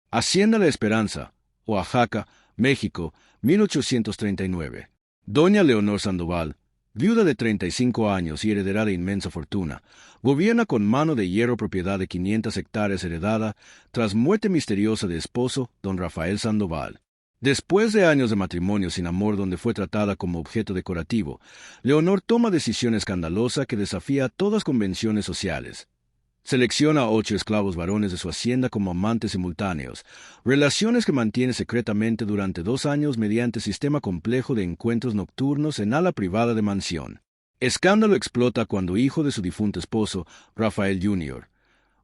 Hacienda La Esperanza, Oaxaca, México, 1839. Doña Leonor Sandoval, viuda de 35 años y heredera de inmensa fortuna, gobierna con mano de hierro propiedad de 500 hectáreas heredada tras muerte misteriosa de esposo, don Rafael Sandoval. Después de años de matrimonio sin amor donde fue tratada como objeto decorativo, Leonor toma decisión escandalosa que desafía todas convenciones sociales. Selecciona a 8 esclavos varones de su hacienda como amantes simultáneos, relaciones que mantiene secretamente durante 2 años mediante sistema complejo de encuentros nocturnos en ala privada de mansión. Escándalo explota cuando hijo de su difunto esposo, Rafael Jr.,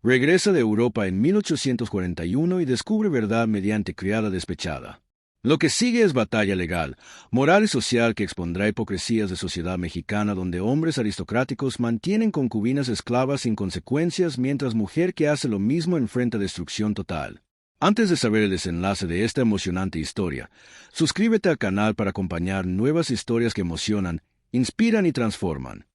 regresa de Europa en 1841 y descubre verdad mediante criada despechada. Lo que sigue es batalla legal, moral y social que expondrá hipocresías de sociedad mexicana donde hombres aristocráticos mantienen concubinas esclavas sin consecuencias mientras mujer que hace lo mismo enfrenta destrucción total. Antes de saber el desenlace de esta emocionante historia, suscríbete al canal para acompañar nuevas historias que emocionan, inspiran y transforman.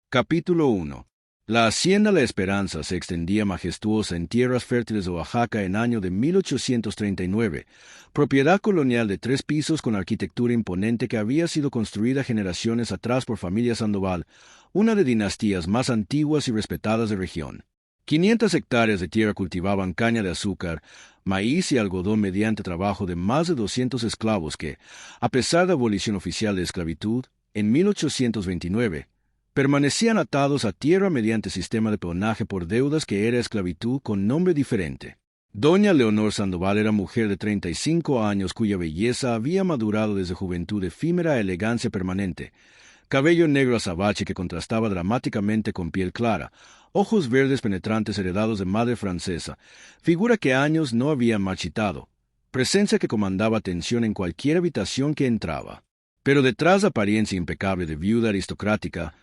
Capítulo 1. La hacienda La Esperanza se extendía majestuosa en tierras fértiles de Oaxaca en año de 1839, propiedad colonial de 3 pisos con arquitectura imponente que había sido construida generaciones atrás por familia Sandoval, una de dinastías más antiguas y respetadas de región. 500 hectáreas de tierra cultivaban caña de azúcar, maíz y algodón mediante trabajo de más de 200 esclavos que, a pesar de abolición oficial de esclavitud, en 1829, permanecían atados a tierra mediante sistema de peonaje por deudas que era esclavitud con nombre diferente. Doña Leonor Sandoval era mujer de 35 años cuya belleza había madurado desde juventud efímera a elegancia permanente, cabello negro azabache que contrastaba dramáticamente con piel clara, ojos verdes penetrantes heredados de madre francesa, figura que años no había marchitado, presencia que comandaba atención en cualquier habitación que entraba. Pero detrás de apariencia impecable de viuda aristocrática,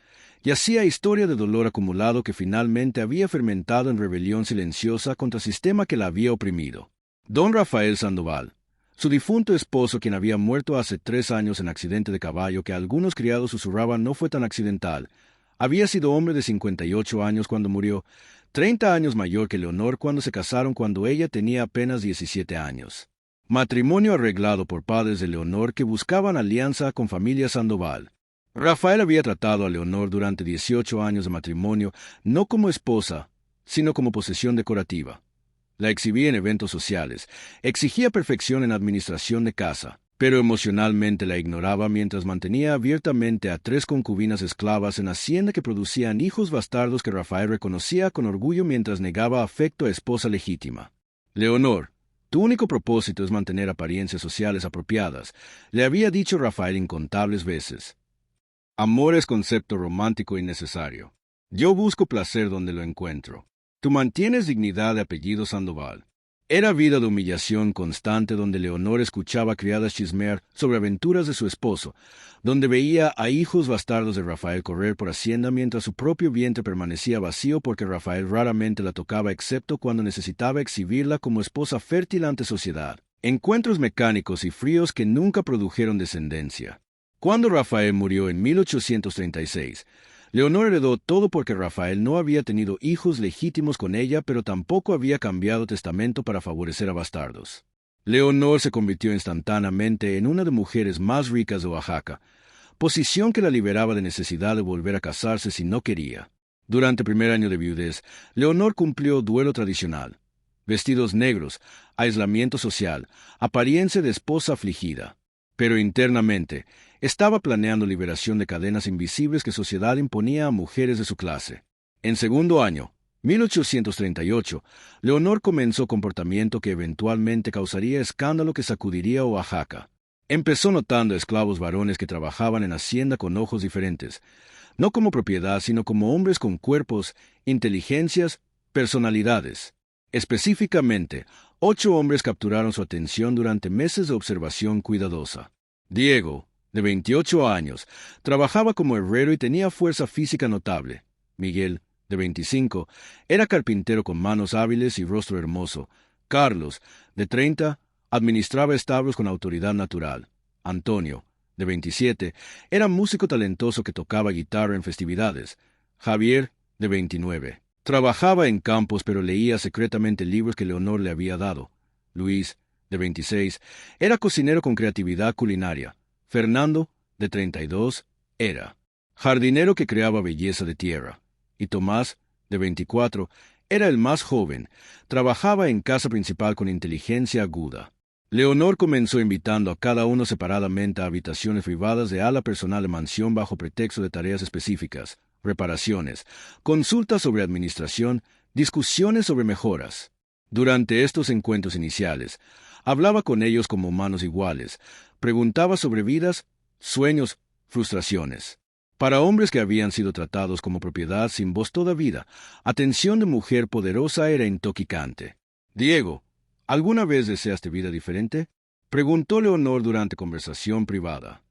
yacía historia de dolor acumulado que finalmente había fermentado en rebelión silenciosa contra el sistema que la había oprimido. Don Rafael Sandoval, su difunto esposo quien había muerto hace 3 años en accidente de caballo que algunos criados susurraban no fue tan accidental, había sido hombre de 58 años cuando murió, 30 años mayor que Leonor cuando se casaron cuando ella tenía apenas 17 años. Matrimonio arreglado por padres de Leonor que buscaban alianza con familia Sandoval. Rafael había tratado a Leonor durante 18 años de matrimonio no como esposa, sino como posesión decorativa. La exhibía en eventos sociales, exigía perfección en administración de casa, pero emocionalmente la ignoraba mientras mantenía abiertamente a 3 concubinas esclavas en hacienda que producían hijos bastardos que Rafael reconocía con orgullo mientras negaba afecto a esposa legítima. Leonor, tu único propósito es mantener apariencias sociales apropiadas, le había dicho Rafael incontables veces. Amor es concepto romántico y necesario. Yo busco placer donde lo encuentro. Tú mantienes dignidad de apellido Sandoval. Era vida de humillación constante donde Leonor escuchaba criadas chismear sobre aventuras de su esposo, donde veía a hijos bastardos de Rafael correr por hacienda mientras su propio vientre permanecía vacío porque Rafael raramente la tocaba excepto cuando necesitaba exhibirla como esposa fértil ante sociedad. Encuentros mecánicos y fríos que nunca produjeron descendencia. Cuando Rafael murió en 1836, Leonor heredó todo porque Rafael no había tenido hijos legítimos con ella, pero tampoco había cambiado testamento para favorecer a bastardos. Leonor se convirtió instantáneamente en una de las mujeres más ricas de Oaxaca, posición que la liberaba de necesidad de volver a casarse si no quería. Durante el primer año de viudez, Leonor cumplió duelo tradicional, vestidos negros, aislamiento social, apariencia de esposa afligida. Pero internamente, estaba planeando liberación de cadenas invisibles que sociedad imponía a mujeres de su clase. En segundo año, 1838, Leonor comenzó comportamiento que eventualmente causaría escándalo que sacudiría Oaxaca. Empezó notando esclavos varones que trabajaban en hacienda con ojos diferentes, no como propiedad, sino como hombres con cuerpos, inteligencias, personalidades. Específicamente, 8 hombres capturaron su atención durante meses de observación cuidadosa. Diego, de 28 años, trabajaba como herrero y tenía fuerza física notable. Miguel, de 25, era carpintero con manos hábiles y rostro hermoso. Carlos, de 30, administraba establos con autoridad natural. Antonio, de 27, era músico talentoso que tocaba guitarra en festividades. Javier, de 29, trabajaba en campos pero leía secretamente libros que Leonor le había dado. Luis, de 26, era cocinero con creatividad culinaria. Fernando, de 32, era jardinero que creaba belleza de tierra. Y Tomás, de 24, era el más joven. Trabajaba en casa principal con inteligencia aguda. Leonor comenzó invitando a cada uno separadamente a habitaciones privadas de ala personal de mansión bajo pretexto de tareas específicas, reparaciones, consultas sobre administración, discusiones sobre mejoras. Durante estos encuentros iniciales, hablaba con ellos como humanos iguales, preguntaba sobre vidas, sueños, frustraciones. Para hombres que habían sido tratados como propiedad sin voz toda vida, atención de mujer poderosa era intoxicante. Diego, ¿alguna vez deseaste vida diferente? Preguntó Leonor durante conversación privada.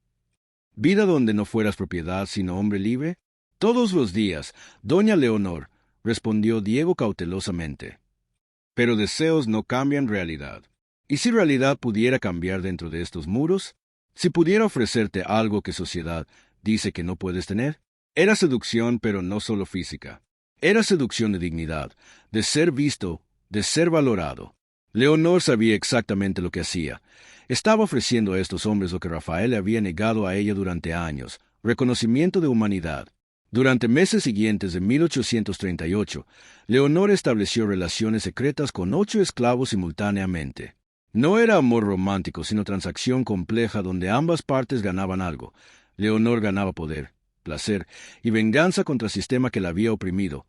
¿Vida donde no fueras propiedad sino hombre libre? Todos los días, doña Leonor, respondió Diego cautelosamente. Pero deseos no cambian realidad. ¿Y si realidad pudiera cambiar dentro de estos muros? Si pudiera ofrecerte algo que sociedad dice que no puedes tener. Era seducción, pero no solo física. Era seducción de dignidad, de ser visto, de ser valorado. Leonor sabía exactamente lo que hacía. Estaba ofreciendo a estos hombres lo que Rafael le había negado a ella durante años, reconocimiento de humanidad. Durante meses siguientes de 1838, Leonor estableció relaciones secretas con 8 esclavos simultáneamente. No era amor romántico, sino transacción compleja donde ambas partes ganaban algo. Leonor ganaba poder, placer y venganza contra el sistema que la había oprimido.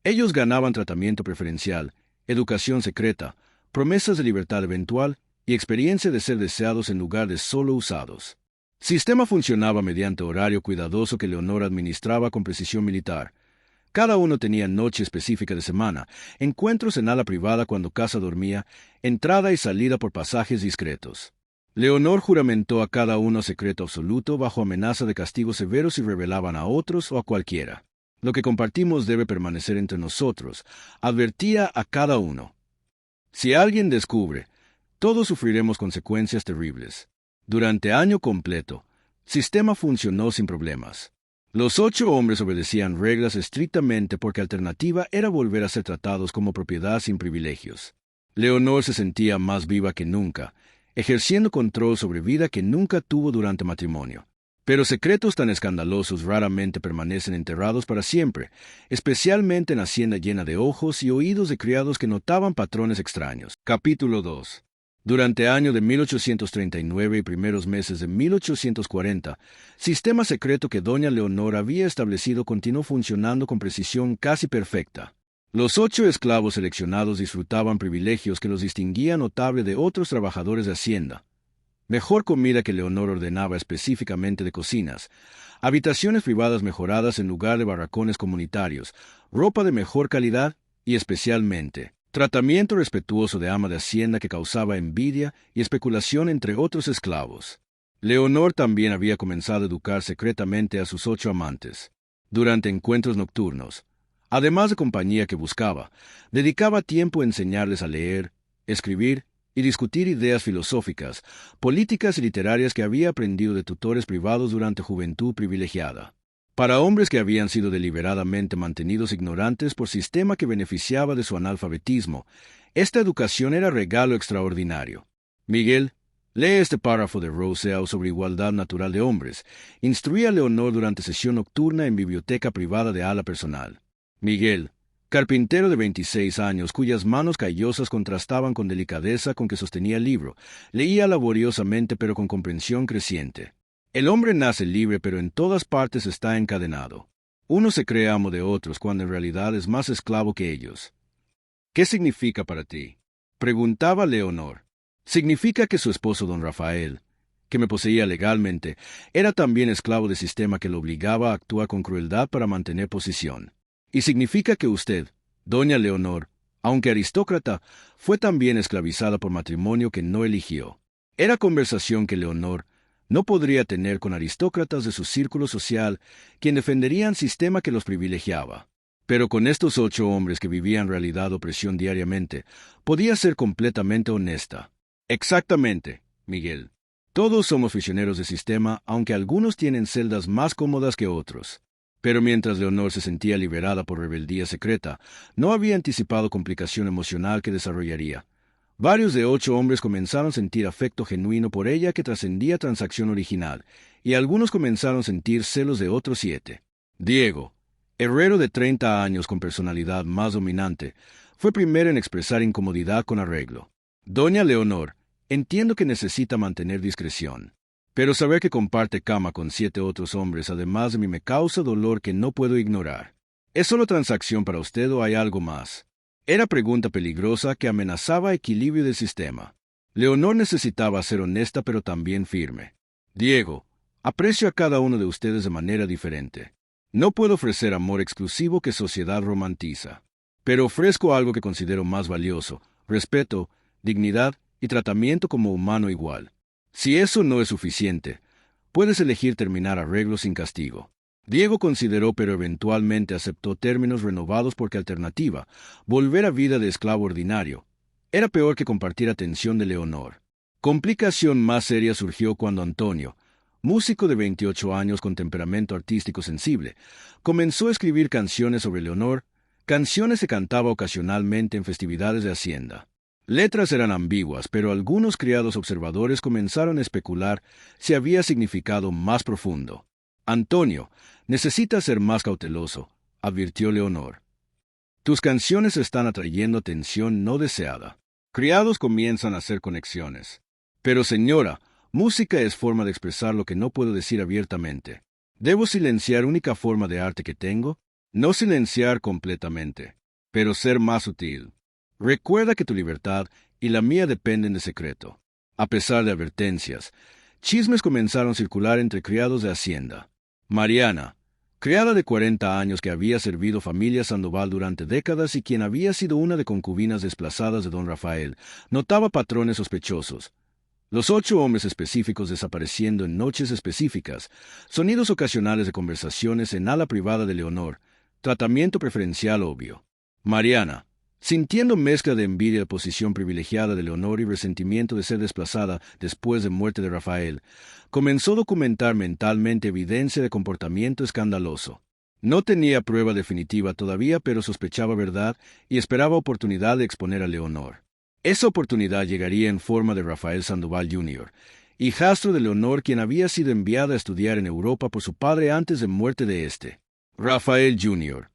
Ellos ganaban tratamiento preferencial, educación secreta, promesas de libertad eventual y experiencia de ser deseados en lugar de solo usados. El sistema funcionaba mediante horario cuidadoso que Leonor administraba con precisión militar. Cada uno tenía noche específica de semana, encuentros en ala privada cuando casa dormía, entrada y salida por pasajes discretos. Leonor juramentó a cada uno secreto absoluto bajo amenaza de castigos severos si revelaban a otros o a cualquiera. Lo que compartimos debe permanecer entre nosotros, advertía a cada uno. Si alguien descubre, todos sufriremos consecuencias terribles. Durante año completo, el sistema funcionó sin problemas. Los 8 hombres obedecían reglas estrictamente porque alternativa era volver a ser tratados como propiedad sin privilegios. Leonor se sentía más viva que nunca, ejerciendo control sobre vida que nunca tuvo durante matrimonio. Pero secretos tan escandalosos raramente permanecen enterrados para siempre, especialmente en hacienda llena de ojos y oídos de criados que notaban patrones extraños. Capítulo 2. Durante año de 1839 y primeros meses de 1840, sistema secreto que doña Leonor había establecido continuó funcionando con precisión casi perfecta. Los 8 esclavos seleccionados disfrutaban privilegios que los distinguían notable de otros trabajadores de hacienda. Mejor comida que Leonor ordenaba específicamente de cocinas, habitaciones privadas mejoradas en lugar de barracones comunitarios, ropa de mejor calidad y, especialmente, tratamiento respetuoso de ama de hacienda que causaba envidia y especulación entre otros esclavos. Leonor también había comenzado a educar secretamente a sus 8 amantes. Durante encuentros nocturnos, además de compañía que buscaba, dedicaba tiempo a enseñarles a leer, escribir y discutir ideas filosóficas, políticas y literarias que había aprendido de tutores privados durante juventud privilegiada. Para hombres que habían sido deliberadamente mantenidos ignorantes por sistema que beneficiaba de su analfabetismo, esta educación era regalo extraordinario. Miguel, lee este párrafo de Rousseau sobre igualdad natural de hombres. Instruía a Leonor durante sesión nocturna en biblioteca privada de ala personal. Miguel, carpintero de 26 años, cuyas manos callosas contrastaban con delicadeza con que sostenía el libro, leía laboriosamente pero con comprensión creciente. El hombre nace libre pero en todas partes está encadenado. Uno se cree amo de otros cuando en realidad es más esclavo que ellos. ¿Qué significa para ti?, preguntaba Leonor. Significa que su esposo don Rafael, que me poseía legalmente, era también esclavo del sistema que lo obligaba a actuar con crueldad para mantener posición. Y significa que usted, doña Leonor, aunque aristócrata, fue también esclavizada por matrimonio que no eligió. Era conversación que Leonor no podría tener con aristócratas de su círculo social, quien defenderían sistema que los privilegiaba. Pero con estos 8 hombres que vivían realidad opresión diariamente, podía ser completamente honesta. Exactamente, Miguel. Todos somos prisioneros del sistema, aunque algunos tienen celdas más cómodas que otros. Pero mientras Leonor se sentía liberada por rebeldía secreta, no había anticipado complicación emocional que desarrollaría. Varios de 8 hombres comenzaron a sentir afecto genuino por ella que trascendía transacción original, y algunos comenzaron a sentir celos de otros 7. Diego, herrero de 30 años con personalidad más dominante, fue primero en expresar incomodidad con arreglo. Doña Leonor, entiendo que necesita mantener discreción, pero saber que comparte cama con 7 otros hombres además de mí me causa dolor que no puedo ignorar. ¿Es solo transacción para usted o hay algo más? Era pregunta peligrosa que amenazaba equilibrio del sistema. Leonor necesitaba ser honesta pero también firme. Diego, aprecio a cada uno de ustedes de manera diferente. No puedo ofrecer amor exclusivo que sociedad romantiza, pero ofrezco algo que considero más valioso: respeto, dignidad y tratamiento como humano igual. Si eso no es suficiente, puedes elegir terminar arreglos sin castigo. Diego consideró pero eventualmente aceptó términos renovados porque alternativa, volver a vida de esclavo ordinario, era peor que compartir atención de Leonor. Complicación más seria surgió cuando Antonio, músico de 28 años con temperamento artístico sensible, comenzó a escribir canciones sobre Leonor, canciones que cantaba ocasionalmente en festividades de hacienda. Letras eran ambiguas, pero algunos criados observadores comenzaron a especular si había significado más profundo. Antonio, necesitas ser más cauteloso, advirtió Leonor. Tus canciones están atrayendo atención no deseada. Criados comienzan a hacer conexiones. Pero señora, música es forma de expresar lo que no puedo decir abiertamente. ¿Debo silenciar única forma de arte que tengo? No silenciar completamente, pero ser más sutil. Recuerda que tu libertad y la mía dependen de secreto. A pesar de advertencias, chismes comenzaron a circular entre criados de hacienda. Mariana, criada de 40 años que había servido familia Sandoval durante décadas y quien había sido una de concubinas desplazadas de don Rafael, notaba patrones sospechosos. Los 8 hombres específicos desapareciendo en noches específicas, sonidos ocasionales de conversaciones en ala privada de Leonor, tratamiento preferencial obvio. Mariana, sintiendo mezcla de envidia de posición privilegiada de Leonor y resentimiento de ser desplazada después de muerte de Rafael, comenzó a documentar mentalmente evidencia de comportamiento escandaloso. No tenía prueba definitiva todavía, pero sospechaba verdad y esperaba oportunidad de exponer a Leonor. Esa oportunidad llegaría en forma de Rafael Sandoval Jr., hijastro de Leonor, quien había sido enviada a estudiar en Europa por su padre antes de muerte de éste. Rafael Jr.,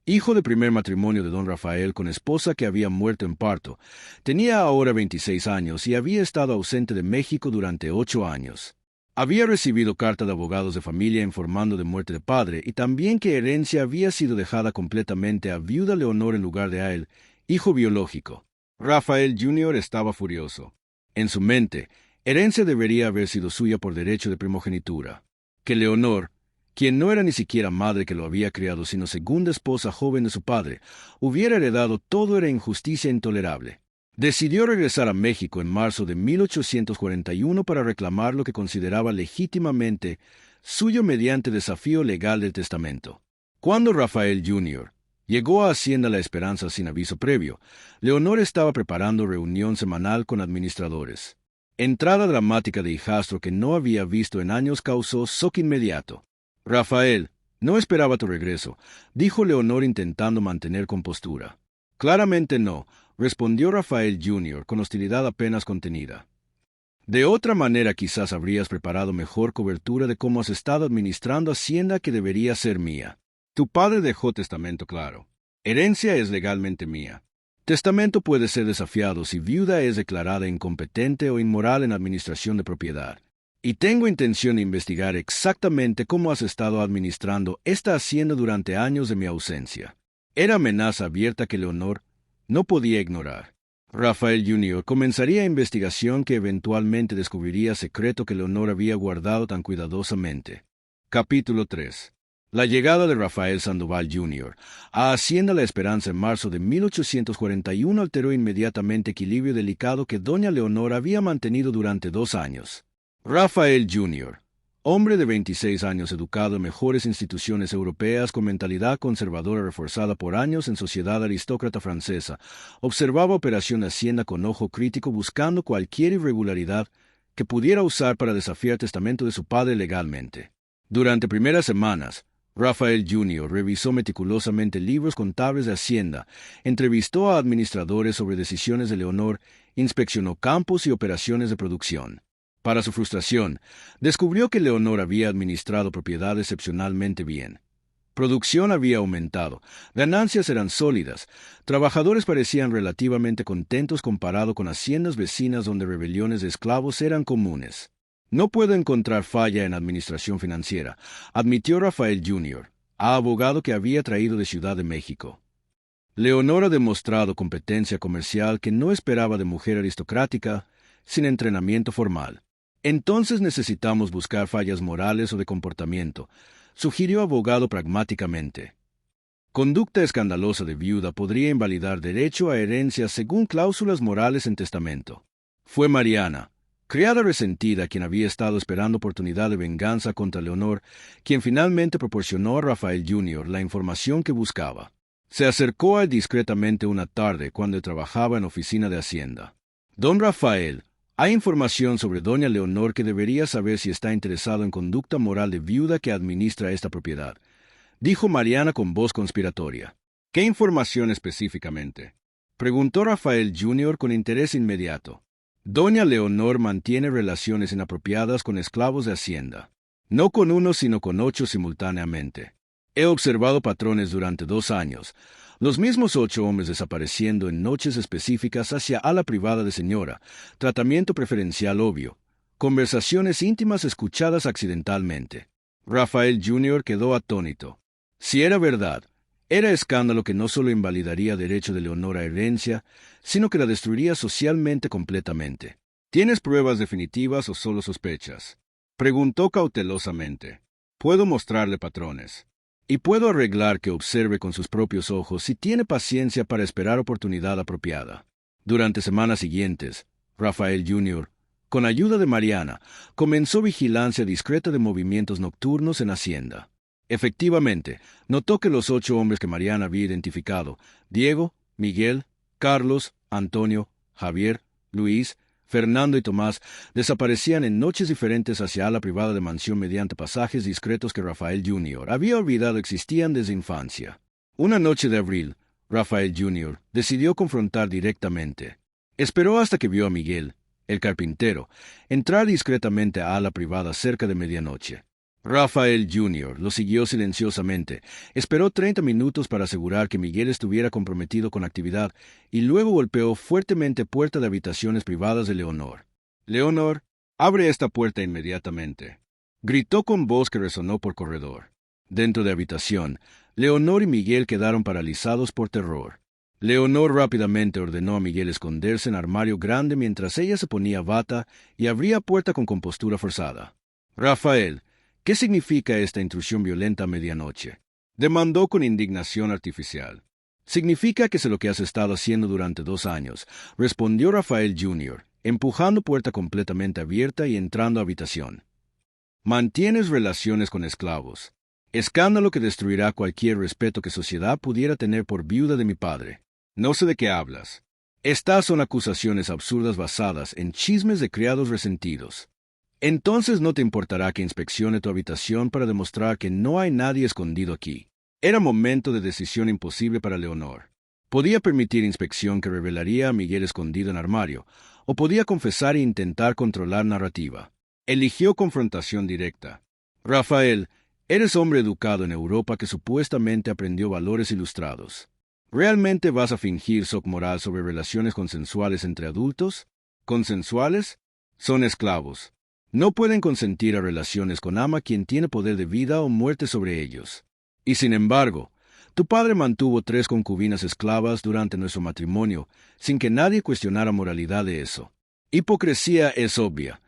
hijo de primer matrimonio de don Rafael con esposa que había muerto en parto, tenía ahora 26 años y había estado ausente de México durante 8 años. Había recibido carta de abogados de familia informando de muerte de padre y también que herencia había sido dejada completamente a viuda Leonor en lugar de a él, hijo biológico. Rafael Jr. estaba furioso. En su mente, herencia debería haber sido suya por derecho de primogenitura. Que Leonor, quien no era ni siquiera madre que lo había criado, sino segunda esposa joven de su padre, hubiera heredado todo era injusticia intolerable. Decidió regresar a México en marzo de 1841 para reclamar lo que consideraba legítimamente suyo mediante desafío legal del testamento. Cuando Rafael Jr. llegó a Hacienda La Esperanza sin aviso previo, Leonor estaba preparando reunión semanal con administradores. Entrada dramática de hijastro que no había visto en años causó shock inmediato. Rafael, no esperaba tu regreso, dijo Leonor intentando mantener compostura. Claramente no, respondió Rafael Jr. con hostilidad apenas contenida. De otra manera quizás habrías preparado mejor cobertura de cómo has estado administrando Hacienda que debería ser mía. Tu padre dejó testamento claro. Herencia es legalmente mía. Testamento puede ser desafiado si viuda es declarada incompetente o inmoral en administración de propiedad. Y tengo intención de investigar exactamente cómo has estado administrando esta hacienda durante años de mi ausencia. Era amenaza abierta que Leonor no podía ignorar. Rafael Jr. comenzaría investigación que eventualmente descubriría secreto que Leonor había guardado tan cuidadosamente. Capítulo 3. La llegada de Rafael Sandoval Jr. a Hacienda La Esperanza en marzo de 1841 alteró inmediatamente equilibrio delicado que doña Leonor había mantenido durante 2 años. Rafael Jr., hombre de 26 años educado en mejores instituciones europeas con mentalidad conservadora reforzada por años en sociedad aristócrata francesa, observaba Operación Hacienda con ojo crítico buscando cualquier irregularidad que pudiera usar para desafiar el testamento de su padre legalmente. Durante primeras semanas, Rafael Jr. revisó meticulosamente libros contables de Hacienda, entrevistó a administradores sobre decisiones de Leonor, inspeccionó campos y operaciones de producción. Para su frustración, descubrió que Leonor había administrado propiedad excepcionalmente bien. Producción había aumentado, ganancias eran sólidas, trabajadores parecían relativamente contentos comparado con haciendas vecinas donde rebeliones de esclavos eran comunes. No puedo encontrar falla en administración financiera, admitió Rafael Jr., abogado que había traído de Ciudad de México. Leonor ha demostrado competencia comercial que no esperaba de mujer aristocrática, sin entrenamiento formal. Entonces necesitamos buscar fallas morales o de comportamiento, sugirió abogado pragmáticamente. Conducta escandalosa de viuda podría invalidar derecho a herencia según cláusulas morales en testamento. Fue Mariana, criada resentida, quien había estado esperando oportunidad de venganza contra Leonor, quien finalmente proporcionó a Rafael Jr. la información que buscaba. Se acercó a él discretamente una tarde cuando trabajaba en oficina de Hacienda. Don Rafael, hay información sobre doña Leonor que debería saber si está interesado en conducta moral de viuda que administra esta propiedad, dijo Mariana con voz conspiratoria. ¿Qué información específicamente?, preguntó Rafael Jr. con interés inmediato. Doña Leonor mantiene relaciones inapropiadas con esclavos de Hacienda. No con uno, sino con 8 simultáneamente. He observado patrones durante 2 años. Los mismos 8 hombres desapareciendo en noches específicas hacia ala privada de señora, tratamiento preferencial obvio, conversaciones íntimas escuchadas accidentalmente. Rafael Jr. quedó atónito. Si era verdad, era escándalo que no solo invalidaría derecho de Leonor a herencia, sino que la destruiría socialmente completamente. ¿Tienes pruebas definitivas o solo sospechas?, preguntó cautelosamente. Puedo mostrarle patrones. Y puedo arreglar que observe con sus propios ojos si tiene paciencia para esperar oportunidad apropiada. Durante semanas siguientes, Rafael Jr., con ayuda de Mariana, comenzó vigilancia discreta de movimientos nocturnos en Hacienda. Efectivamente, notó que los 8 hombres que Mariana había identificado, Diego, Miguel, Carlos, Antonio, Javier, Luis, Fernando y Tomás, desaparecían en noches diferentes hacia ala privada de mansión mediante pasajes discretos que Rafael Jr. había olvidado existían desde infancia. Una noche de abril, Rafael Jr. decidió confrontar directamente. Esperó hasta que vio a Miguel, el carpintero, entrar discretamente a ala privada cerca de medianoche. Rafael Jr. lo siguió silenciosamente, esperó 30 minutos para asegurar que Miguel estuviera comprometido con actividad y luego golpeó fuertemente puerta de habitaciones privadas de Leonor. «Leonor, abre esta puerta inmediatamente», gritó con voz que resonó por corredor. Dentro de habitación, Leonor y Miguel quedaron paralizados por terror. Leonor rápidamente ordenó a Miguel esconderse en armario grande mientras ella se ponía bata y abría puerta con compostura forzada. «Rafael, ¿qué significa esta intrusión violenta a medianoche?», demandó con indignación artificial. «Significa que sé lo que has estado haciendo durante 2 años», respondió Rafael Jr., empujando puerta completamente abierta y entrando a habitación. «Mantienes relaciones con esclavos. Escándalo que destruirá cualquier respeto que sociedad pudiera tener por viuda de mi padre. No sé de qué hablas. Estas son acusaciones absurdas basadas en chismes de criados resentidos. Entonces no te importará que inspeccione tu habitación para demostrar que no hay nadie escondido aquí». Era momento de decisión imposible para Leonor. Podía permitir inspección que revelaría a Miguel escondido en armario, o podía confesar e intentar controlar narrativa. Eligió confrontación directa. «Rafael, eres hombre educado en Europa que supuestamente aprendió valores ilustrados. ¿Realmente vas a fingir shock moral sobre relaciones consensuales entre adultos? ¿Consensuales? Son esclavos. No pueden consentir a relaciones con ama quien tiene poder de vida o muerte sobre ellos. Y sin embargo, tu padre mantuvo 3 concubinas esclavas durante nuestro matrimonio, sin que nadie cuestionara moralidad de eso. Hipocresía es obvia.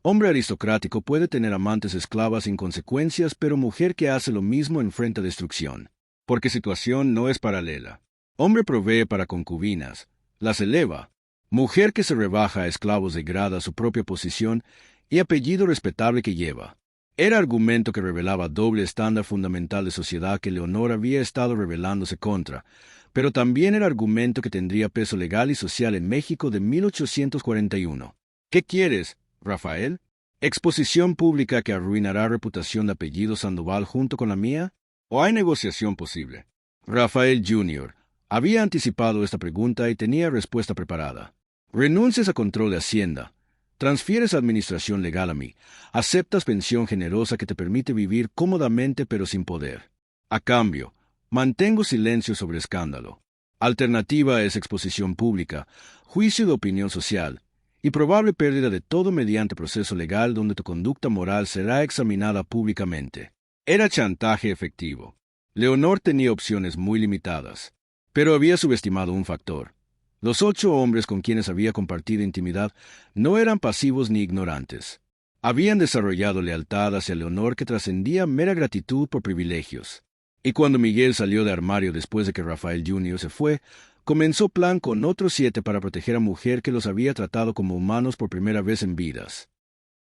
Hombre aristocrático puede tener amantes esclavas sin consecuencias, pero mujer que hace lo mismo enfrenta destrucción. Porque situación no es paralela. Hombre provee para concubinas, las eleva. Mujer que se rebaja a esclavos degrada su propia posición y apellido respetable que lleva. Era argumento que revelaba doble estándar fundamental de sociedad que Leonor había estado rebelándose contra, pero también era argumento que tendría peso legal y social en México de 1841. ¿Qué quieres, Rafael? ¿Exposición pública que arruinará reputación de apellido Sandoval junto con la mía? ¿O hay negociación posible? Rafael Jr. había anticipado esta pregunta y tenía respuesta preparada. Renuncias a control de Hacienda. Transfieres administración legal a mí. Aceptas pensión generosa que te permite vivir cómodamente pero sin poder. A cambio, mantengo silencio sobre escándalo. Alternativa es exposición pública, juicio de opinión social y probable pérdida de todo mediante proceso legal donde tu conducta moral será examinada públicamente. Era chantaje efectivo. Leonor tenía opciones muy limitadas, pero había subestimado un factor. Los 8 hombres con quienes había compartido intimidad no eran pasivos ni ignorantes. Habían desarrollado lealtad hacia Leonor que trascendía mera gratitud por privilegios. Y cuando Miguel salió de armario después de que Rafael Jr. se fue, comenzó plan con otros 7 para proteger a mujer que los había tratado como humanos por primera vez en vidas.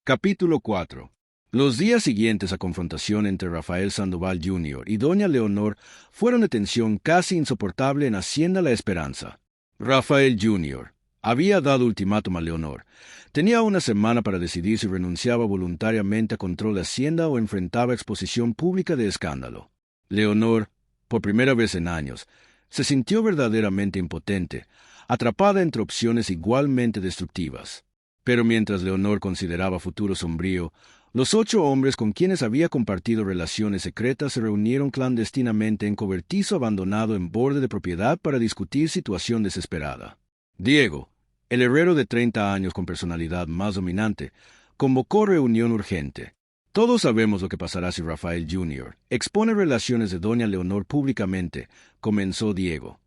Capítulo 4. Los días siguientes a confrontación entre Rafael Sandoval Jr. y doña Leonor fueron de tensión casi insoportable en Hacienda La Esperanza. Rafael Jr. había dado ultimátum a Leonor. Tenía una semana para decidir si renunciaba voluntariamente a control de Hacienda o enfrentaba exposición pública de escándalo. Leonor, por primera vez en años, se sintió verdaderamente impotente, atrapada entre opciones igualmente destructivas. Pero mientras Leonor consideraba futuro sombrío, los 8 hombres con quienes había compartido relaciones secretas se reunieron clandestinamente en cobertizo abandonado en borde de propiedad para discutir situación desesperada. Diego, el herrero de 30 años con personalidad más dominante, convocó reunión urgente. Todos sabemos lo que pasará si Rafael Jr. expone relaciones de doña Leonor públicamente, comenzó Diego.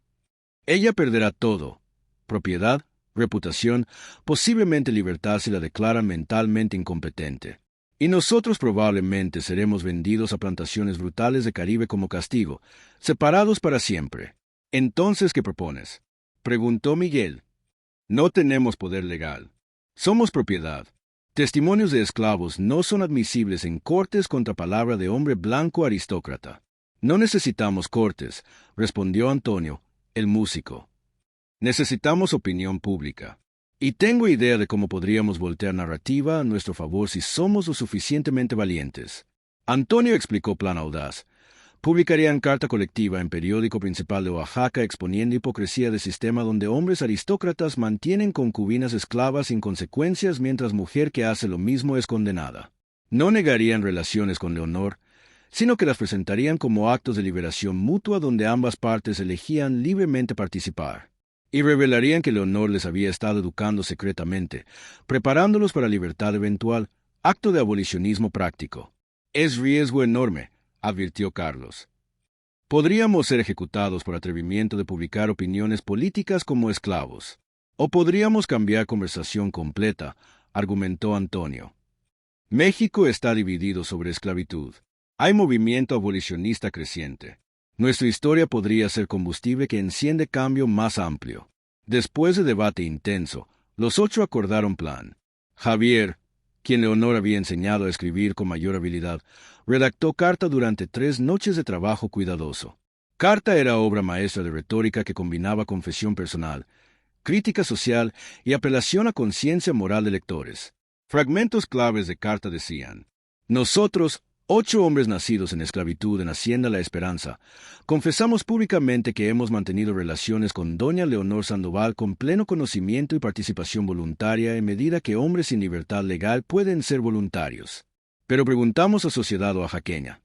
Ella perderá todo: propiedad, reputación, posiblemente libertad si la declaran mentalmente incompetente. Y nosotros probablemente seremos vendidos a plantaciones brutales de Caribe como castigo, separados para siempre. ¿Entonces qué propones?, preguntó Miguel. No tenemos poder legal. Somos propiedad. Testimonios de esclavos no son admisibles en cortes contra palabra de hombre blanco aristócrata. No necesitamos cortes, respondió Antonio, el músico. Necesitamos opinión pública. Y tengo idea de cómo podríamos voltear narrativa a nuestro favor si somos lo suficientemente valientes. Antonio explicó plan audaz. Publicarían carta colectiva en periódico principal de Oaxaca exponiendo hipocresía de sistema donde hombres aristócratas mantienen concubinas esclavas sin consecuencias mientras mujer que hace lo mismo es condenada. No negarían relaciones con Leonor, sino que las presentarían como actos de liberación mutua donde ambas partes elegían libremente participar. Y revelarían que Leonor les había estado educando secretamente, preparándolos para libertad eventual, acto de abolicionismo práctico. Es riesgo enorme, advirtió Carlos. Podríamos ser ejecutados por atrevimiento de publicar opiniones políticas como esclavos. O podríamos cambiar conversación completa, argumentó Antonio. México está dividido sobre esclavitud. Hay movimiento abolicionista creciente. Nuestra historia podría ser combustible que enciende cambio más amplio. Después de debate intenso, los 8 acordaron plan. Javier, quien Leonor había enseñado a escribir con mayor habilidad, redactó carta durante 3 noches de trabajo cuidadoso. Carta era obra maestra de retórica que combinaba confesión personal, crítica social y apelación a conciencia moral de lectores. Fragmentos claves de carta decían: nosotros, 8 hombres nacidos en esclavitud en Hacienda La Esperanza, confesamos públicamente que hemos mantenido relaciones con doña Leonor Sandoval con pleno conocimiento y participación voluntaria en medida que hombres sin libertad legal pueden ser voluntarios. Pero preguntamos a sociedad oaxaqueña,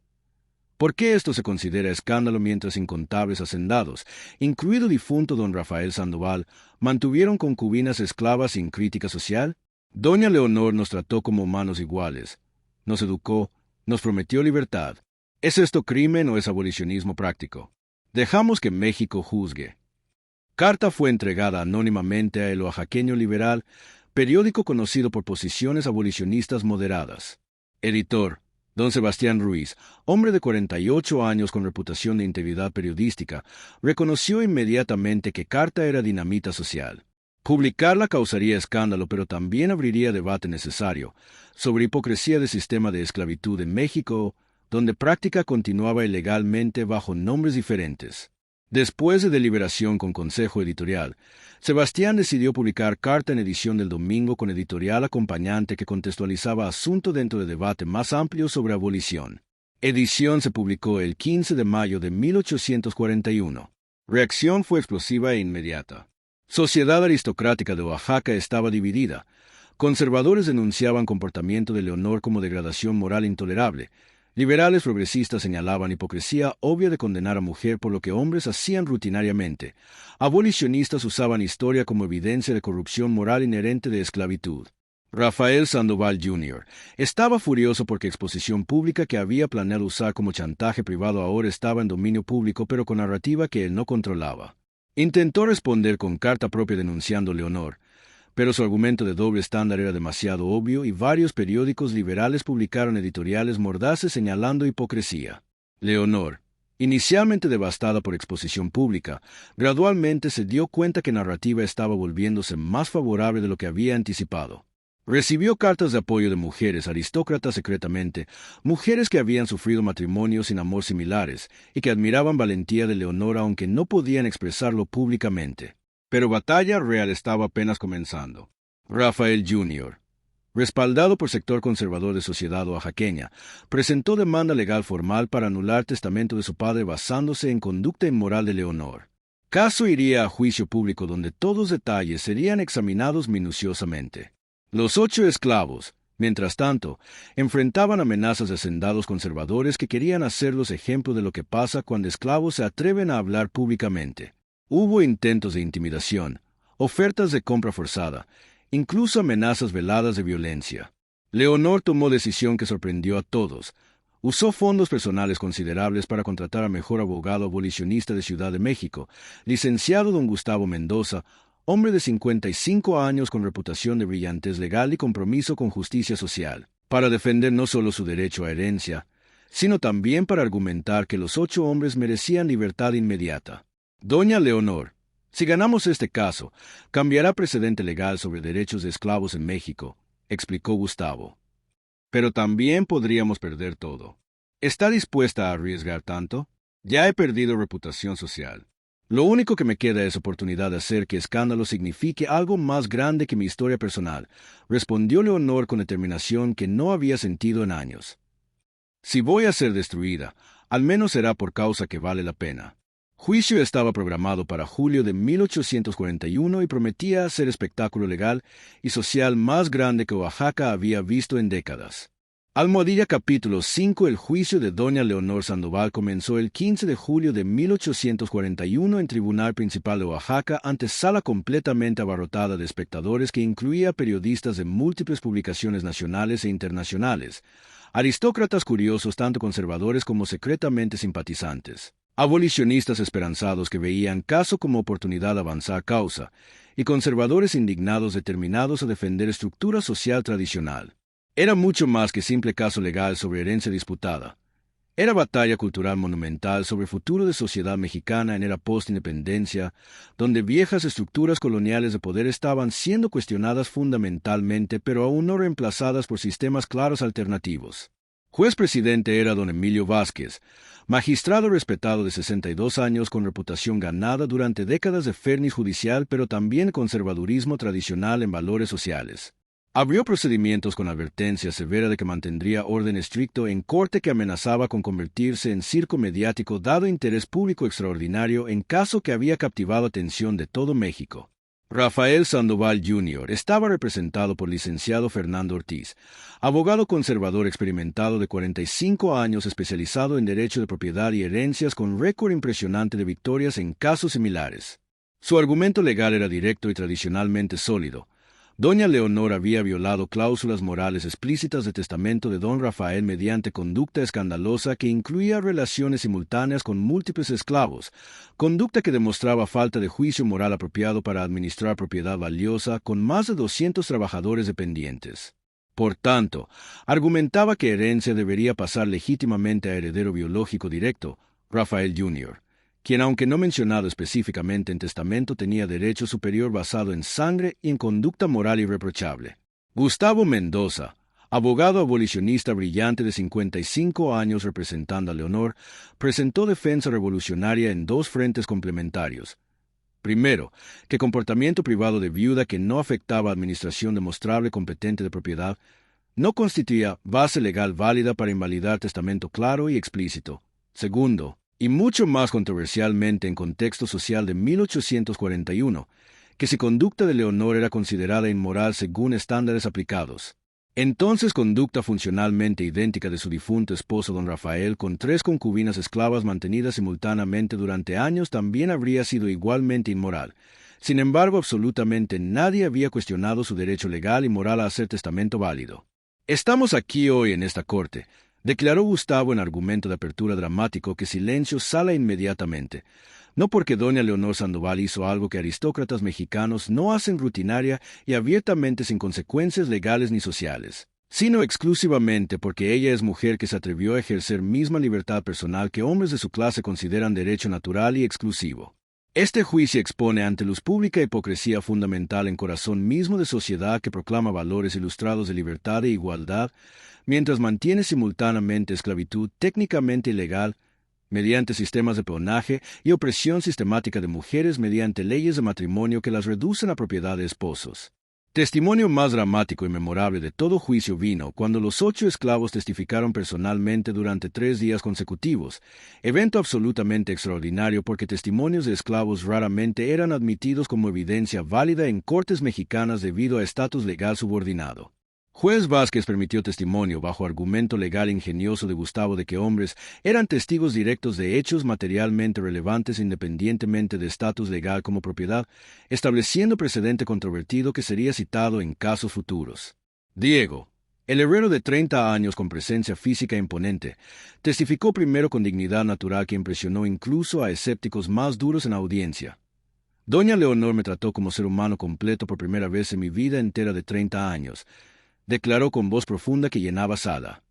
¿por qué esto se considera escándalo mientras incontables hacendados, incluido difunto don Rafael Sandoval, mantuvieron concubinas esclavas sin crítica social? Doña Leonor nos trató como humanos iguales, nos educó, nos prometió libertad. ¿Es esto crimen o es abolicionismo práctico? Dejamos que México juzgue. Carta fue entregada anónimamente a El Oaxaqueño Liberal, periódico conocido por posiciones abolicionistas moderadas. Editor: don Sebastián Ruiz, hombre de 48 años con reputación de integridad periodística, reconoció inmediatamente que carta era dinamita social. Publicarla causaría escándalo, pero también abriría debate necesario sobre hipocresía del sistema de esclavitud en México, donde práctica continuaba ilegalmente bajo nombres diferentes. Después de deliberación con consejo editorial, Sebastián decidió publicar carta en edición del domingo con editorial acompañante que contextualizaba asunto dentro de debate más amplio sobre abolición. edición se publicó el 15 de mayo de 1841. Reacción fue explosiva e inmediata. Sociedad aristocrática de Oaxaca estaba dividida. Conservadores denunciaban comportamiento de Leonor como degradación moral intolerable. Liberales progresistas señalaban hipocresía obvia de condenar a mujer por lo que hombres hacían rutinariamente. Abolicionistas usaban historia como evidencia de corrupción moral inherente de esclavitud. Rafael Sandoval Jr. estaba furioso porque exposición pública que había planeado usar como chantaje privado ahora estaba en dominio público pero con narrativa que él no controlaba. Intentó responder con carta propia denunciando a Leonor, pero su argumento de doble estándar era demasiado obvio y varios periódicos liberales publicaron editoriales mordaces señalando hipocresía. Leonor, inicialmente devastada por exposición pública, gradualmente se dio cuenta que narrativa estaba volviéndose más favorable de lo que había anticipado. Recibió cartas de apoyo de mujeres aristócratas secretamente, mujeres que habían sufrido matrimonios sin amor similares y que admiraban valentía de Leonor aunque no podían expresarlo públicamente. Pero batalla real estaba apenas comenzando. Rafael Jr., respaldado por sector conservador de sociedad oaxaqueña, presentó demanda legal formal para anular testamento de su padre basándose en conducta inmoral de Leonor. Caso iría a juicio público donde todos detalles serían examinados minuciosamente. Los 8 esclavos, mientras tanto, enfrentaban amenazas de hacendados conservadores que querían hacerlos ejemplo de lo que pasa cuando esclavos se atreven a hablar públicamente. Hubo intentos de intimidación, ofertas de compra forzada, incluso amenazas veladas de violencia. Leonor tomó decisión que sorprendió a todos. Usó fondos personales considerables para contratar a mejor abogado abolicionista de Ciudad de México, licenciado don Gustavo Mendoza, hombre de 55 años con reputación de brillantez legal y compromiso con justicia social, para defender no solo su derecho a herencia, sino también para argumentar que los 8 hombres merecían libertad inmediata. Doña Leonor, si ganamos este caso, cambiará precedente legal sobre derechos de esclavos en México, explicó Gustavo. Pero también podríamos perder todo. ¿Está dispuesta a arriesgar tanto? Ya he perdido reputación social. Lo único que me queda es oportunidad de hacer que escándalo signifique algo más grande que mi historia personal, respondió Leonor con determinación que no había sentido en años. Si voy a ser destruida, al menos será por causa que vale la pena. Juicio estaba programado para julio de 1841 y prometía ser espectáculo legal y social más grande que Oaxaca había visto en décadas. Almohadilla capítulo 5. El juicio de doña Leonor Sandoval comenzó el 15 de julio de 1841 en Tribunal Principal de Oaxaca ante sala completamente abarrotada de espectadores que incluía periodistas de múltiples publicaciones nacionales e internacionales, aristócratas curiosos tanto conservadores como secretamente simpatizantes, abolicionistas esperanzados que veían caso como oportunidad de avanzar causa, y conservadores indignados determinados a defender estructura social tradicional. Era mucho más que simple caso legal sobre herencia disputada. Era batalla cultural monumental sobre el futuro de sociedad mexicana en era post-independencia, donde viejas estructuras coloniales de poder estaban siendo cuestionadas fundamentalmente, pero aún no reemplazadas por sistemas claros alternativos. Juez presidente era don Emilio Vázquez, magistrado respetado de 62 años con reputación ganada durante décadas de fernis judicial, pero también conservadurismo tradicional en valores sociales. Abrió procedimientos con advertencia severa de que mantendría orden estricto en corte que amenazaba con convertirse en circo mediático dado interés público extraordinario en caso que había captivado atención de todo México. Rafael Sandoval Jr. estaba representado por licenciado Fernando Ortiz, abogado conservador experimentado de 45 años especializado en derecho de propiedad y herencias con récord impresionante de victorias en casos similares. Su argumento legal era directo y tradicionalmente sólido. Doña Leonor había violado cláusulas morales explícitas de testamento de don Rafael mediante conducta escandalosa que incluía relaciones simultáneas con múltiples esclavos, conducta que demostraba falta de juicio moral apropiado para administrar propiedad valiosa con más de 200 trabajadores dependientes. Por tanto, argumentaba que herencia debería pasar legítimamente a heredero biológico directo, Rafael Jr., quien aunque no mencionado específicamente en testamento tenía derecho superior basado en sangre y en conducta moral irreprochable. Gustavo Mendoza, abogado abolicionista brillante de 55 años representando a Leonor, presentó defensa revolucionaria en 2 frentes complementarios. Primero, que comportamiento privado de viuda que no afectaba administración demostrable competente de propiedad, no constituía base legal válida para invalidar testamento claro y explícito. Segundo, y mucho más controversialmente en contexto social de 1841, que si conducta de Leonor era considerada inmoral según estándares aplicados. Entonces conducta funcionalmente idéntica de su difunto esposo don Rafael con 3 concubinas esclavas mantenidas simultáneamente durante años también habría sido igualmente inmoral. Sin embargo, absolutamente nadie había cuestionado su derecho legal y moral a hacer testamento válido. Estamos aquí hoy en esta corte, declaró Gustavo en argumento de apertura dramático que silencio sala inmediatamente. No porque doña Leonor Sandoval hizo algo que aristócratas mexicanos no hacen rutinaria y abiertamente sin consecuencias legales ni sociales, sino exclusivamente porque ella es mujer que se atrevió a ejercer misma libertad personal que hombres de su clase consideran derecho natural y exclusivo. Este juicio expone ante luz pública hipocresía fundamental en corazón mismo de sociedad que proclama valores ilustrados de libertad e igualdad, mientras mantiene simultáneamente esclavitud técnicamente ilegal, mediante sistemas de peonaje y opresión sistemática de mujeres mediante leyes de matrimonio que las reducen a propiedad de esposos. Testimonio más dramático y memorable de todo juicio vino cuando los 8 esclavos testificaron personalmente durante 3 días consecutivos, evento absolutamente extraordinario porque testimonios de esclavos raramente eran admitidos como evidencia válida en cortes mexicanas debido a estatus legal subordinado. Juez Vázquez permitió testimonio bajo argumento legal ingenioso de Gustavo de que hombres eran testigos directos de hechos materialmente relevantes independientemente de estatus legal como propiedad, estableciendo precedente controvertido que sería citado en casos futuros. Diego, el herrero de 30 años con presencia física imponente, testificó primero con dignidad natural que impresionó incluso a escépticos más duros en audiencia. Doña Leonor me trató como ser humano completo por primera vez en mi vida entera de 30 años, declaró con voz profunda que llenaba sala.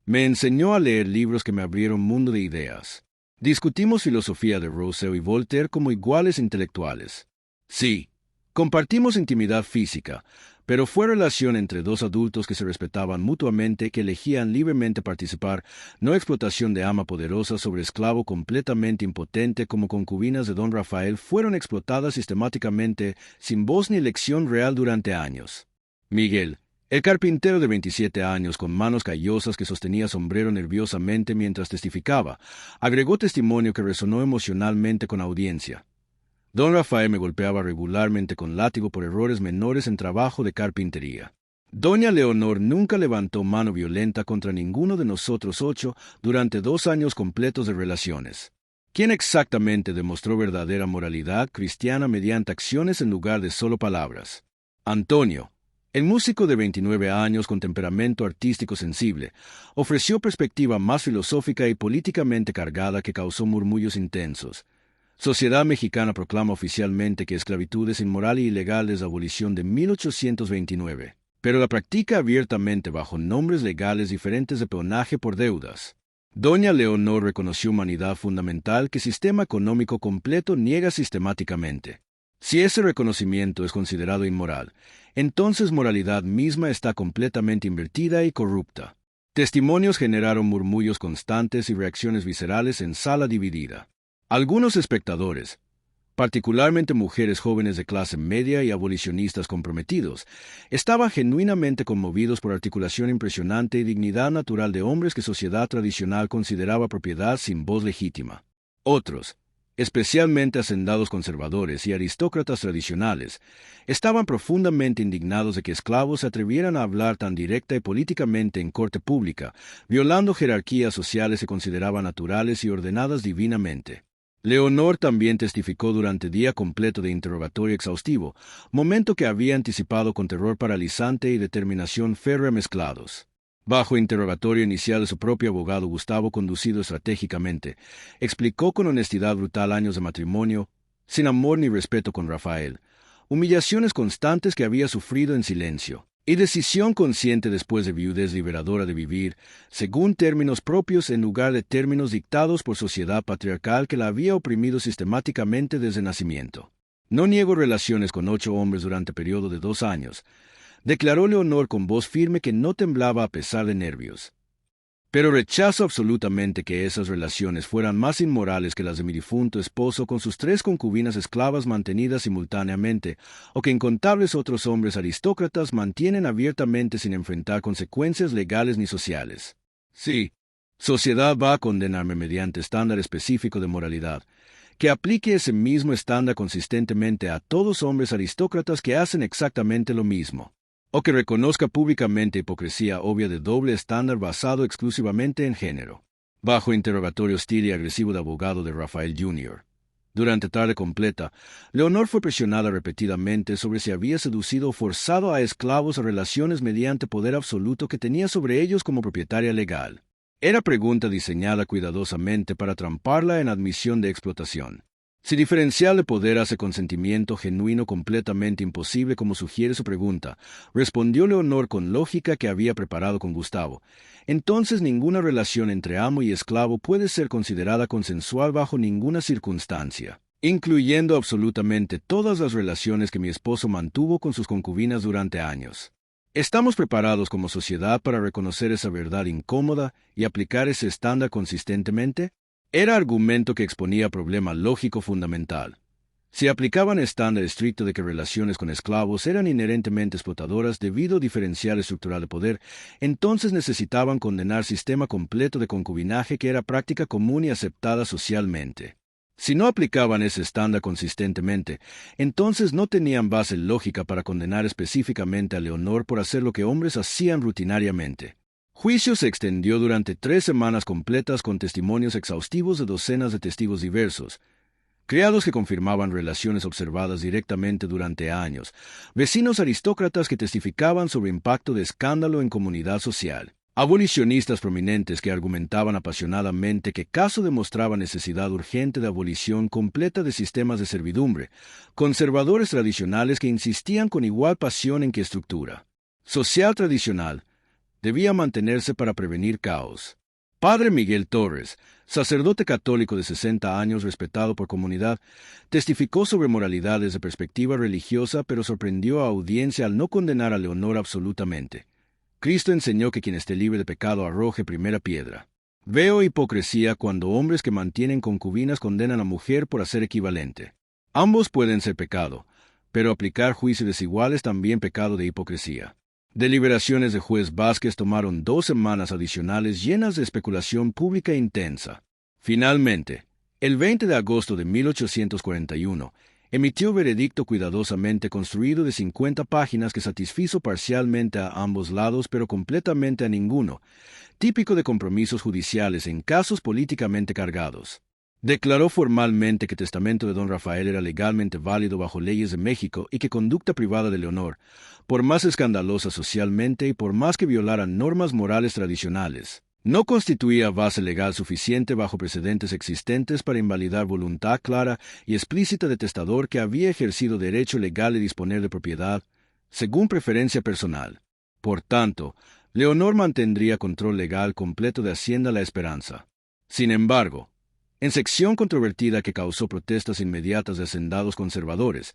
Me enseñó a leer libros que me abrieron mundo de ideas. Discutimos filosofía de Rousseau y Voltaire como iguales intelectuales. Sí, compartimos intimidad física, pero fue relación entre 2 adultos que se respetaban mutuamente, que elegían libremente participar, no explotación de ama poderosa sobre esclavo completamente impotente como concubinas de don Rafael fueron explotadas sistemáticamente, sin voz ni elección real durante años. Miguel, el carpintero de 27 años con manos callosas que sostenía sombrero nerviosamente mientras testificaba, agregó testimonio que resonó emocionalmente con audiencia. Don Rafael me golpeaba regularmente con látigo por errores menores en trabajo de carpintería. Doña Leonor nunca levantó mano violenta contra ninguno de nosotros 8 durante 2 años completos de relaciones. ¿Quién exactamente demostró verdadera moralidad cristiana mediante acciones en lugar de solo palabras? Antonio, el músico de 29 años con temperamento artístico sensible, ofreció perspectiva más filosófica y políticamente cargada que causó murmullos intensos. Sociedad Mexicana proclama oficialmente que esclavitud es inmoral y ilegal desde la abolición de 1829, pero la practica abiertamente bajo nombres legales diferentes de peonaje por deudas. Doña Leonor reconoció humanidad fundamental que sistema económico completo niega sistemáticamente. Si ese reconocimiento es considerado inmoral, entonces moralidad misma está completamente invertida y corrupta. Testimonios generaron murmullos constantes y reacciones viscerales en sala dividida. Algunos espectadores, particularmente mujeres jóvenes de clase media y abolicionistas comprometidos, estaban genuinamente conmovidos por articulación impresionante y dignidad natural de hombres que sociedad tradicional consideraba propiedad sin voz legítima. Otros, especialmente hacendados conservadores y aristócratas tradicionales, estaban profundamente indignados de que esclavos se atrevieran a hablar tan directa y políticamente en corte pública, violando jerarquías sociales que consideraban naturales y ordenadas divinamente. Leonor también testificó durante día completo de interrogatorio exhaustivo, momento que había anticipado con terror paralizante y determinación férrea mezclados. Bajo interrogatorio inicial de su propio abogado Gustavo, conducido estratégicamente, explicó con honestidad brutal años de matrimonio, sin amor ni respeto con Rafael, humillaciones constantes que había sufrido en silencio, y decisión consciente después de viudez liberadora de vivir, según términos propios en lugar de términos dictados por sociedad patriarcal que la había oprimido sistemáticamente desde nacimiento. No niego relaciones con 8 hombres durante periodo de 2 años, declaró Leonor con voz firme que no temblaba a pesar de nervios. Pero rechazo absolutamente que esas relaciones fueran más inmorales que las de mi difunto esposo con sus 3 concubinas esclavas mantenidas simultáneamente, o que incontables otros hombres aristócratas mantienen abiertamente sin enfrentar consecuencias legales ni sociales. Sí, sociedad va a condenarme mediante estándar específico de moralidad, que aplique ese mismo estándar consistentemente a todos hombres aristócratas que hacen exactamente lo mismo, o que reconozca públicamente hipocresía obvia de doble estándar basado exclusivamente en género. Bajo interrogatorio hostil y agresivo de abogado de Rafael Jr. Durante tarde completa, Leonor fue presionada repetidamente sobre si había seducido o forzado a esclavos a relaciones mediante poder absoluto que tenía sobre ellos como propietaria legal. Era pregunta diseñada cuidadosamente para tramparla en admisión de explotación. Si diferencial de poder hace consentimiento genuino completamente imposible como sugiere su pregunta, respondió Leonor con lógica que había preparado con Gustavo, entonces ninguna relación entre amo y esclavo puede ser considerada consensual bajo ninguna circunstancia, incluyendo absolutamente todas las relaciones que mi esposo mantuvo con sus concubinas durante años. ¿Estamos preparados como sociedad para reconocer esa verdad incómoda y aplicar ese estándar consistentemente? Era argumento que exponía problema lógico fundamental. Si aplicaban estándar estricto de que relaciones con esclavos eran inherentemente explotadoras debido a diferencial estructural de poder, entonces necesitaban condenar sistema completo de concubinaje que era práctica común y aceptada socialmente. Si no aplicaban ese estándar consistentemente, entonces no tenían base lógica para condenar específicamente a Leonor por hacer lo que hombres hacían rutinariamente. Juicio se extendió durante 3 semanas completas con testimonios exhaustivos de docenas de testigos diversos, criados que confirmaban relaciones observadas directamente durante años, vecinos aristócratas que testificaban sobre impacto de escándalo en comunidad social, abolicionistas prominentes que argumentaban apasionadamente que caso demostraba necesidad urgente de abolición completa de sistemas de servidumbre, conservadores tradicionales que insistían con igual pasión en que estructura social tradicional debía mantenerse para prevenir caos. Padre Miguel Torres, sacerdote católico de 60 años respetado por comunidad, testificó sobre moralidades de perspectiva religiosa, pero sorprendió a audiencia al no condenar a Leonor absolutamente. Cristo enseñó que quien esté libre de pecado arroje primera piedra. Veo hipocresía cuando hombres que mantienen concubinas condenan a mujer por hacer equivalente. Ambos pueden ser pecado, pero aplicar juicio desigual es también pecado de hipocresía. Deliberaciones de juez Vázquez tomaron 2 semanas adicionales llenas de especulación pública intensa. Finalmente, el 20 de agosto de 1841, emitió veredicto cuidadosamente construido de 50 páginas que satisfizo parcialmente a ambos lados pero completamente a ninguno, típico de compromisos judiciales en casos políticamente cargados. Declaró formalmente que testamento de don Rafael era legalmente válido bajo leyes de México y que conducta privada de Leonor, por más escandalosa socialmente y por más que violara normas morales tradicionales, no constituía base legal suficiente bajo precedentes existentes para invalidar voluntad clara y explícita de testador que había ejercido derecho legal de disponer de propiedad, según preferencia personal. Por tanto, Leonor mantendría control legal completo de Hacienda La Esperanza. Sin embargo, en sección controvertida que causó protestas inmediatas de hacendados conservadores,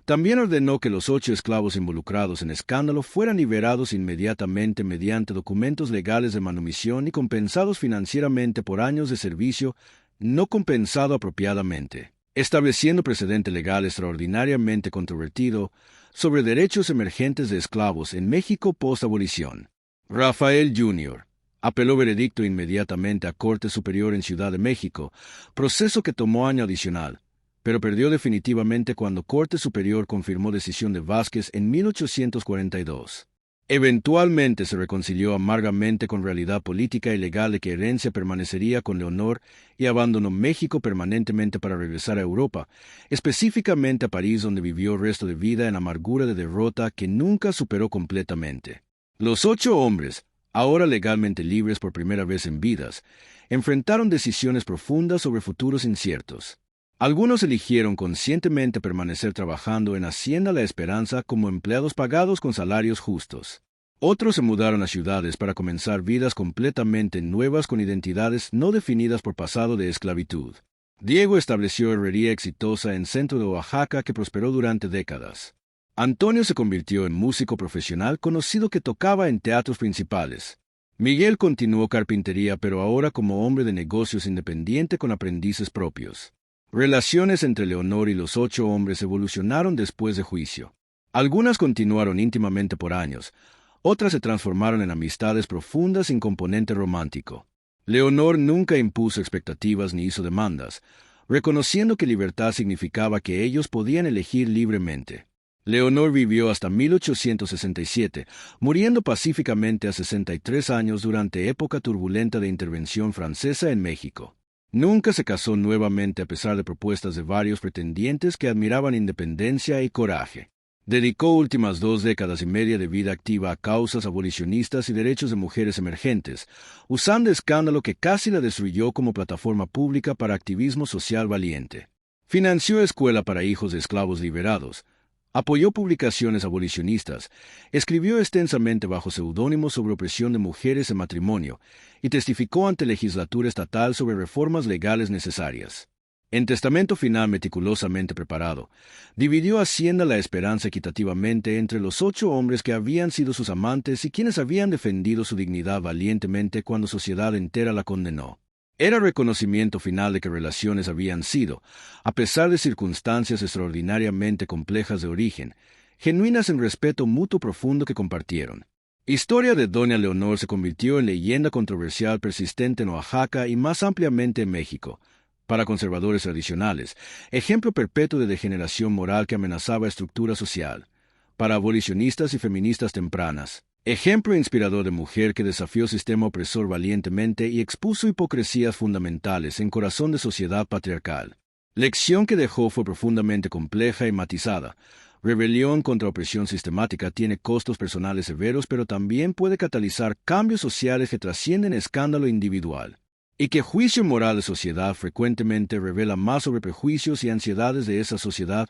también ordenó que los 8 esclavos involucrados en escándalo fueran liberados inmediatamente mediante documentos legales de manumisión y compensados financieramente por años de servicio no compensado apropiadamente, estableciendo precedente legal extraordinariamente controvertido sobre derechos emergentes de esclavos en México post-abolición. Rafael Jr. apeló veredicto inmediatamente a Corte Superior en Ciudad de México, proceso que tomó año adicional, pero perdió definitivamente cuando Corte Superior confirmó decisión de Vázquez en 1842. Eventualmente se reconcilió amargamente con realidad política y legal de que herencia permanecería con Leonor y abandonó México permanentemente para regresar a Europa, específicamente a París, donde vivió el resto de vida en amargura de derrota que nunca superó completamente. Los 8 hombres, ahora legalmente libres por primera vez en vidas, enfrentaron decisiones profundas sobre futuros inciertos. Algunos eligieron conscientemente permanecer trabajando en Hacienda La Esperanza como empleados pagados con salarios justos. Otros se mudaron a ciudades para comenzar vidas completamente nuevas con identidades no definidas por pasado de esclavitud. Diego estableció herrería exitosa en centro de Oaxaca que prosperó durante décadas. Antonio se convirtió en músico profesional conocido que tocaba en teatros principales. Miguel continuó carpintería, pero ahora como hombre de negocios independiente con aprendices propios. Relaciones entre Leonor y los 8 hombres evolucionaron después de juicio. Algunas continuaron íntimamente por años, otras se transformaron en amistades profundas sin componente romántico. Leonor nunca impuso expectativas ni hizo demandas, reconociendo que libertad significaba que ellos podían elegir libremente. Leonor vivió hasta 1867, muriendo pacíficamente a 63 años durante época turbulenta de intervención francesa en México. Nunca se casó nuevamente a pesar de propuestas de varios pretendientes que admiraban independencia y coraje. Dedicó últimas 2 décadas y media de vida activa a causas abolicionistas y derechos de mujeres emergentes, usando escándalo que casi la destruyó como plataforma pública para activismo social valiente. Financió escuela para hijos de esclavos liberados, apoyó publicaciones abolicionistas, escribió extensamente bajo seudónimo sobre opresión de mujeres en matrimonio y testificó ante legislatura estatal sobre reformas legales necesarias. En testamento final meticulosamente preparado, dividió Hacienda La Esperanza equitativamente entre los 8 hombres que habían sido sus amantes y quienes habían defendido su dignidad valientemente cuando sociedad entera la condenó. Era reconocimiento final de que relaciones habían sido, a pesar de circunstancias extraordinariamente complejas de origen, genuinas en respeto mutuo profundo que compartieron. Historia de Doña Leonor se convirtió en leyenda controversial persistente en Oaxaca y más ampliamente en México. Para conservadores tradicionales, ejemplo perpetuo de degeneración moral que amenazaba estructura social. Para abolicionistas y feministas tempranas, ejemplo inspirador de mujer que desafió sistema opresor valientemente y expuso hipocresías fundamentales en corazón de sociedad patriarcal. Lección que dejó fue profundamente compleja y matizada. Rebelión contra opresión sistemática tiene costos personales severos, pero también puede catalizar cambios sociales que trascienden escándalo individual. Y que juicio moral de sociedad frecuentemente revela más sobre prejuicios y ansiedades de esa sociedad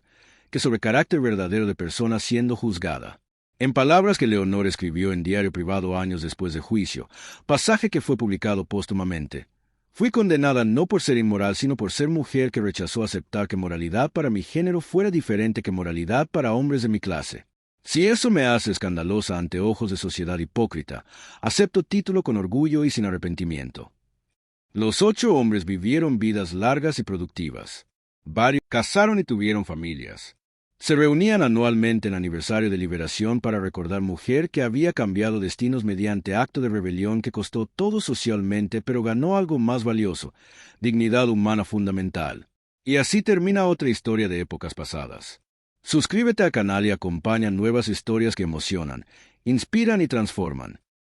que sobre carácter verdadero de persona siendo juzgada. En palabras que Leonor escribió en diario privado años después de juicio, pasaje que fue publicado póstumamente: fui condenada no por ser inmoral, sino por ser mujer que rechazó aceptar que moralidad para mi género fuera diferente que moralidad para hombres de mi clase. Si eso me hace escandalosa ante ojos de sociedad hipócrita, acepto título con orgullo y sin arrepentimiento. Los 8 hombres vivieron vidas largas y productivas. Varios casaron y tuvieron familias. Se reunían anualmente en aniversario de liberación para recordar mujer que había cambiado destinos mediante acto de rebelión que costó todo socialmente, pero ganó algo más valioso: dignidad humana fundamental. Y así termina otra historia de épocas pasadas. Suscríbete al canal y acompaña nuevas historias que emocionan, inspiran y transforman.